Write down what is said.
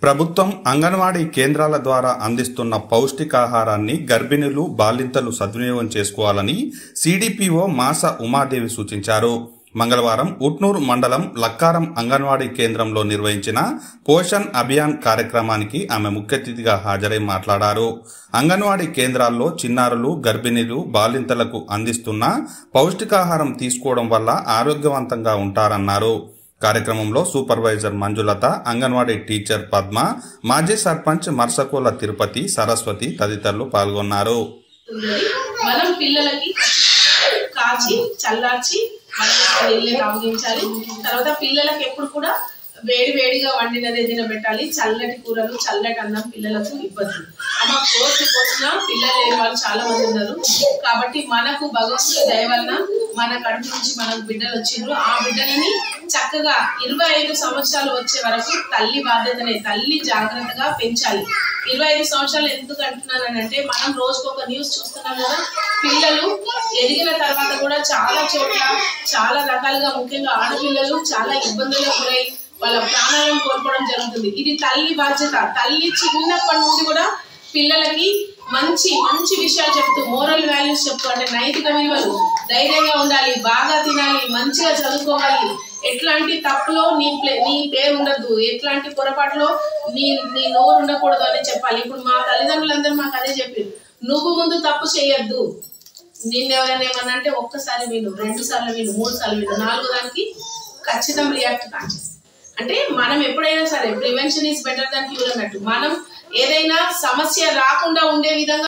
ప్రభుత్వం అంగన్వాడీ కేంద్రాల ద్వారా అందిస్తున్న పౌష్టికాహారాన్ని గర్భిణులు, బాలింతలు సద్వినియోగం చేసుకోవాలని సిడిపిఓ మాస ఉమాదేవి సూచించారు. మంగళవారం ఉట్నూరు మండలం లక్కారం అంగన్వాడీ కేంద్రంలో నిర్వహించిన పోషణ్ అభియాన్ కార్యక్రమానికి ఆమె ముఖ్య అతిథిగా హాజరై మాట్లాడారు. అంగన్వాడీ కేంద్రాల్లో చిన్నారులు, గర్భిణీలు, బాలింతలకు అందిస్తున్న పౌష్టికాహారం తీసుకోవడం వల్ల ఆరోగ్యవంతంగా ఉంటారన్నారు. కార్యక్రమంలో సూపర్వైజర్ మంజులత, అంగన్వాడీ టీచర్ పద్మ, మాజీ సర్పంచ్ మర్సకోల తిరుపతి, సరస్వతి తదితరులు పాల్గొన్నారు. మనం పిల్లలకి కాచి చల్లార్చి నీళ్ళే తాగించాలి. తర్వాత పిల్లలకి ఎప్పుడు కూడా వేడిగా వండినదే తినబెట్టాలి. చల్లటి కూరలు, చల్లటి అన్నం పిల్లలకు ఇవ్వద్దు. అమ్మ కోర్టు కోసిన పిల్లలు లేని వాళ్ళు చాలా మంది ఉన్నారు. కాబట్టి మనకు భగవంతుడి దయ వలన మన కడుపు నుంచి మనకు బిడ్డలు వచ్చిండ్రు. ఆ బిడ్డలని చక్కగా 25 సంవత్సరాలు వచ్చే వరకు తల్లి బాధ్యతనే, తల్లి జాగ్రత్తగా పెంచాలి. 25 సంవత్సరాలు ఎందుకు అంటున్నానంటే, మనం రోజుకొక న్యూస్ చూస్తున్నాం కదా, పిల్లలు ఎదిగిన తర్వాత కూడా చాలా చోట్ల చాలా రకాలుగా, ముఖ్యంగా ఆడపిల్లలు చాలా ఇబ్బందులకు గురై వాళ్ళ ప్రాణాలను కోల్పోవడం జరుగుతుంది. ఇది తల్లి బాధ్యత. తల్లి చిన్నప్పటి నుండి కూడా పిల్లలకి మంచి మంచి విషయాలు చెప్తూ, మోరల్ వాల్యూస్ చెప్తూ, అంటే నైతిక విలువలు, ధైర్యంగా ఉండాలి, బాగా తినాలి, మంచిగా చదువుకోవాలి, ఎట్లాంటి తప్పులో నీ పేరు ఉండద్దు, ఎట్లాంటి పొరపాటులో నీ నోరు ఉండకూడదు అని చెప్పాలి. ఇప్పుడు మా తల్లిదండ్రులందరూ మాకు అదే చెప్పారు, నువ్వు ముందు తప్పు చేయొద్దు. నిన్నెవరైనా ఏమన్నా అంటే ఒక్కసారి విను, 2 సార్లు విను, 3 సార్లు విను, 4వ దానికి ఖచ్చితం రియాక్ట్ కాదు. అంటే మనం ఎప్పుడైనా సరే prevention is better than cure అన్నట్టు, మనం ఏదైనా సమస్య రాకుండా ఉండే విధంగా